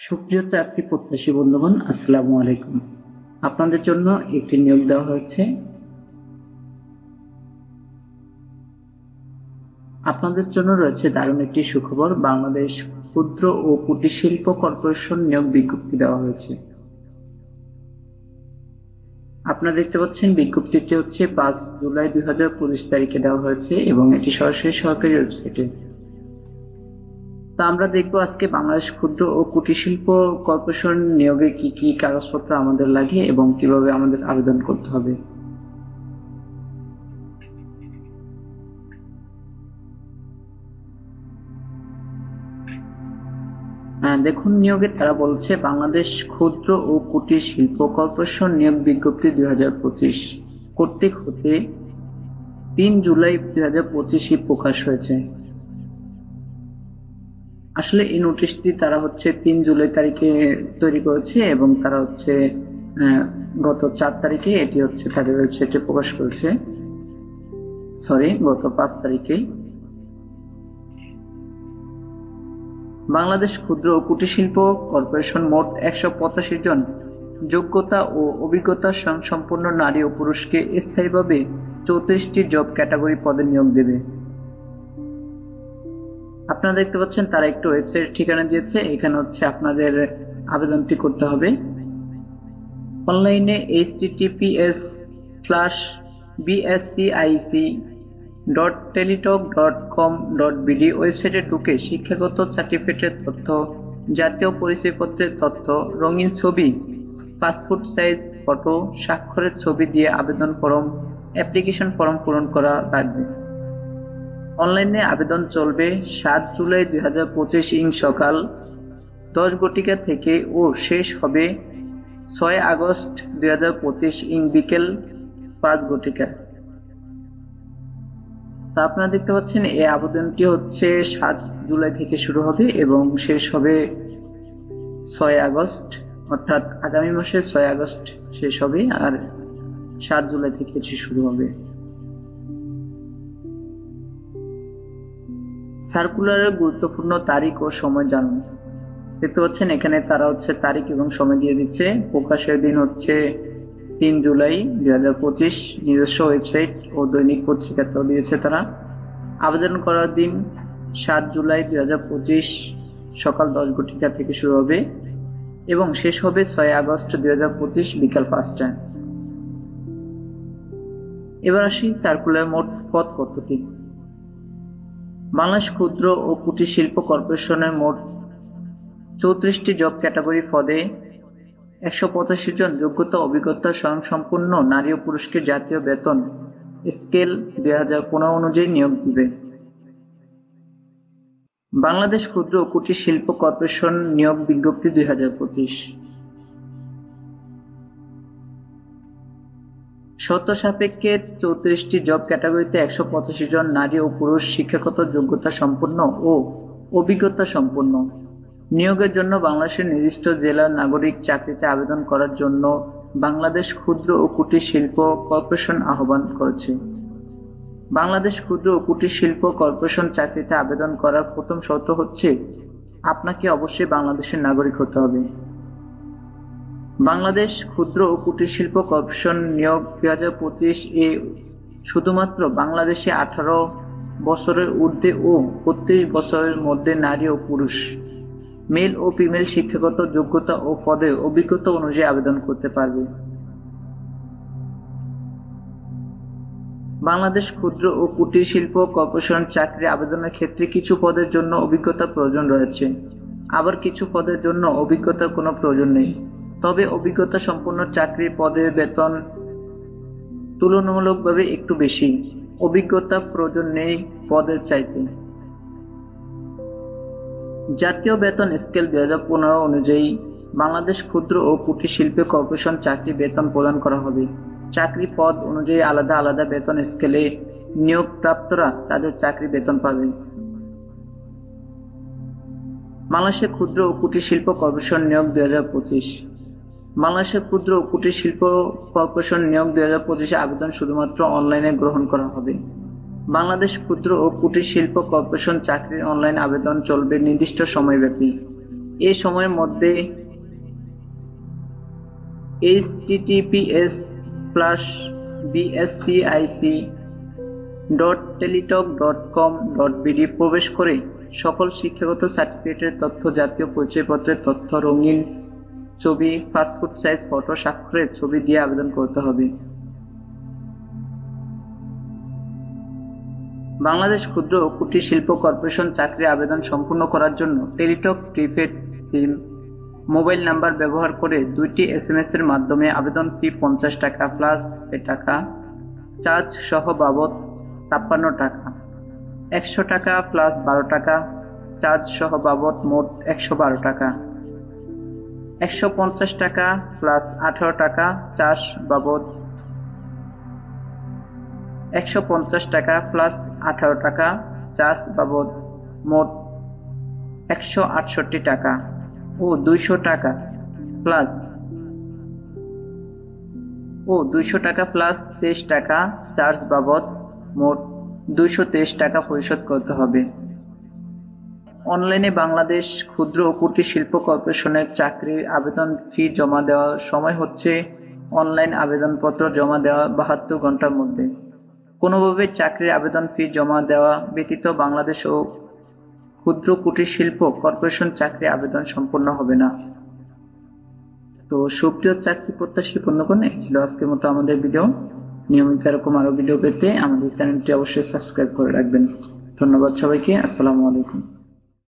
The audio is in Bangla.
সুপ্রিয় চাকরি প্রত্যাশী বন্ধুগণ, আসসালামু আলাইকুম। আপনাদের জন্য একটি নিয়োগ দেওয়া হয়েছে। আপনাদের জন্য রয়েছে দারুণ একটি সুখবর। বাংলাদেশ ক্ষুদ্র ও কুটির শিল্প কর্পোরেশন নিয়োগ বিজ্ঞপ্তি দেওয়া হয়েছে। আপনারা দেখতে পাচ্ছেন বিজ্ঞপ্তিটি হচ্ছে 5 জুলাই 2025 তারিখে দেওয়া হয়েছে এবং এটি সরাসরি সরকারি ওয়েবসাইটে। তো আমরা দেখবো আজকে বাংলাদেশ ক্ষুদ্র ও কুটির শিল্প কর্পোরেশন নিয়োগে কি কি কাগজপত্র আমাদের লাগে এবং কিভাবে আমাদের আবেদন করতে হবে। দেখুন, নিয়োগে তারা বলছে বাংলাদেশ ক্ষুদ্র ও কুটির শিল্প কর্পোরেশন নিয়োগ বিজ্ঞপ্তি 2025 কর্তৃক হতে 3 জুলাই 2025 প্রকাশ হয়েছে। আসলে এই নোটিশটি তারা 3 জুলাই তারিখে তৈরি করেছে এবং তারা গত 4 তারিখে এটি তাদের ওয়েবসাইটে প্রকাশ করেছে। গত 5 তারিখে। বাংলাদেশ ক্ষুদ্র ও কুটির শিল্প কর্পোরেশন মোট 185 জন যোগ্যতা ও অভিজ্ঞতা সম্পন্ন নারী ও পুরুষকে স্থায়ীভাবে 34টি জব ক্যাটাগরি পদে নিয়োগ দেবে। আপনারা দেখতে পাচ্ছেন তারা একটু ওয়েবসাইট ঠিকানা দিয়েছে। এখানে আপনাদের আবেদনটি করতে হবে অনলাইনে https://bscic.teletalk.com.bd ওয়েবসাইটে ঢুকে শিক্ষাগত সার্টিফিকেটের তথ্য, জাতীয় পরিচয়পত্রের তথ্য, রঙিন ছবি, পাসপোর্ট সাইজ ফটো, স্বাক্ষরের ছবি দিয়ে আবেদন ফর্ম, অ্যাপ্লিকেশন ফর্ম পূরণ করা লাগবে। অনলাইনে আবেদন চলবে 7 জুলাই 2025 সকাল 10 ঘটিকা থেকে ও শেষ হবে 6 আগস্ট 2025 বিকেল 5 ঘটিকা। তা আপনারা দেখতে পাচ্ছেন এই আবেদনটি 7 জুলাই থেকে শুরু হবে এবং শেষ হবে 6 আগস্ট, অর্থাৎ আগামী মাসের 6 আগস্ট শেষ হবে আর 7 জুলাই থেকে এটি শুরু হবে। সার্কুলারের গুরুত্বপূর্ণ তারিখ ও সময় জানুন। দেখতে পাচ্ছেন এখানে তারা তারিখ এবং সময় দিয়ে দিচ্ছে। প্রকাশের দিন 3 জুলাই 2025, নিজস্ব ওয়েবসাইট ও দৈনিক পত্রিকাতেও দিয়েছে তারা। আবেদন করার দিন 7 জুলাই 2025 সকাল 10 ঘটিকা থেকে শুরু হবে এবং শেষ হবে 6 আগস্ট 2025 বিকাল 5টায়। এবার আসি সার্কুলার মোট পদ কতটি। বাংলাদেশ ক্ষুদ্র ও কুটির শিল্প কর্পোরেশনের মোট 34টি জব ক্যাটাগরি পদে 185 জন যোগ্যতা অভিজ্ঞতা স্বয়ংসম্পূর্ণ নারী ও পুরুষকে জাতীয় বেতন স্কেল 2015 অনুযায়ী নিয়োগ দিবে। বাংলাদেশ ক্ষুদ্র ও কুটির শিল্প কর্পোরেশন নিয়োগ বিজ্ঞপ্তি 2025 শর্ত সাপেক্ষে 34টি জব ক্যাটাগরিতে 185 জন নারী ও পুরুষ শিক্ষাগত যোগ্যতা সম্পন্ন ও অভিজ্ঞতা সম্পন্ন। নিয়োগের জন্য বাংলাদেশের নির্দিষ্ট জেলার নাগরিক চাকরিতে আবেদন করার জন্য বাংলাদেশ ক্ষুদ্র ও কুটির শিল্প কর্পোরেশন আহ্বান করেছে। বাংলাদেশ ক্ষুদ্র ও কুটির শিল্প কর্পোরেশন চাকরিতে আবেদন করার প্রথম শর্ত আপনাকে অবশ্যই বাংলাদেশের নাগরিক হতে হবে। বাংলাদেশ ক্ষুদ্র ও কুটির শিল্প কর্পোরেশন নিয়োগ 2025 এ শুধুমাত্র বাংলাদেশে 18 বছরের ঊর্ধ্বে ও 32 বছরের মধ্যে নারী ও পুরুষ, মেল ও ফিমেল শিক্ষাগত যোগ্যতা ও পদে অভিজ্ঞতা অনুযায়ী আবেদন করতে পারবে। বাংলাদেশ ক্ষুদ্র ও কুটির শিল্প কর্পোরেশন চাকরি আবেদনের ক্ষেত্রে কিছু পদের জন্য অভিজ্ঞতার প্রয়োজন রয়েছে, আবার কিছু পদের জন্য অভিজ্ঞতার কোনো প্রয়োজন নেই। তবে অভিজ্ঞতা সম্পন্ন চাকরির পদের বেতন তুলনামূলকভাবে একটু বেশি। অভিজ্ঞতা প্রয়োজন নেই পদের চাইতে। জাতীয় বেতন স্কেল 2015 অনুযায়ী বাংলাদেশ ক্ষুদ্র ও কুটির শিল্প কর্পোরেশন চাকরি বেতন প্রদান করা হবে। চাকরি পদ অনুযায়ী আলাদা আলাদা বেতন স্কেলে নিয়োগপ্রাপ্তরা তাদের চাকরি বেতন পাবে। বাংলাদেশের ক্ষুদ্র ও কুটির শিল্প কর্পোরেশন নিয়োগ 2025 বাংলাদেশের ক্ষুদ্র ও কুটির শিল্প কর্পোরেশন নিয়োগ 2025 আবেদন শুধুমাত্র অনলাইনে গ্রহণ করা হবে। বাংলাদেশ ক্ষুদ্র ও কুটির শিল্প কর্পোরেশন চাকরির অনলাইন আবেদন চলবে নির্দিষ্ট সময়ব্যাপী। এই সময়ের মধ্যে https://bscic.teletalk.com.bd প্রবেশ করে সকল শিক্ষাগত সার্টিফিকেটের তথ্য, জাতীয় পরিচয়পত্রের তথ্য, রঙিন ছবি, পাসপোর্ট সাইজ ফটো, স্বাক্ষরের ছবি দিয়ে আবেদন করতে হবে। বাংলাদেশ ক্ষুদ্র ও কুটির শিল্প কর্পোরেশন চাকরি আবেদন সম্পূর্ণ করার জন্য টেলিটক প্রিপেড সিম মোবাইল নাম্বার ব্যবহার করে 2টি SMS এর মাধ্যমে আবেদন ফি 50 টাকা প্লাস টাকা চার্জ সহ বাবদ 56 টাকা, 100 টাকা প্লাস 12 টাকা চার্জ সহ বাবদ মোট 112 টাকা, 150 টাকা প্লাস 18 টাকা চার্জ বাবদ 150 টাকা প্লাস 18 টাকা চার্জ বাবদ মোট 168 টাকা ও 200 টাকা প্লাস 23 টাকা চার্জ বাবদ মোট 223 টাকা পরিশোধ করতে হবে। অনলাইনে বাংলাদেশ ক্ষুদ্র ও কুটির শিল্প কর্পোরেশনের চাকরির আবেদন ফি জমা দেওয়ার সময় হচ্ছে অনলাইন আবেদনপত্র জমা দেওয়া 72 ঘন্টার মধ্যে। কোনোভাবে চাকরির আবেদন ফি জমা দেওয়া ব্যতীত বাংলাদেশ ও ক্ষুদ্র কুটির শিল্প কর্পোরেশন চাকরি আবেদন সম্পন্ন হবে না। তো সুপ্রিয় চাকরি প্রত্যাশী বন্ধুগণ, এই ছিল আজকের মতো আমাদের ভিডিও। নিয়মিত এরকম আরো ভিডিও পেতে আমাদের চ্যানেলটি অবশ্যই সাবস্ক্রাইব করে রাখবেন। ধন্যবাদ সবাইকে। আসসালামু আলাইকুম।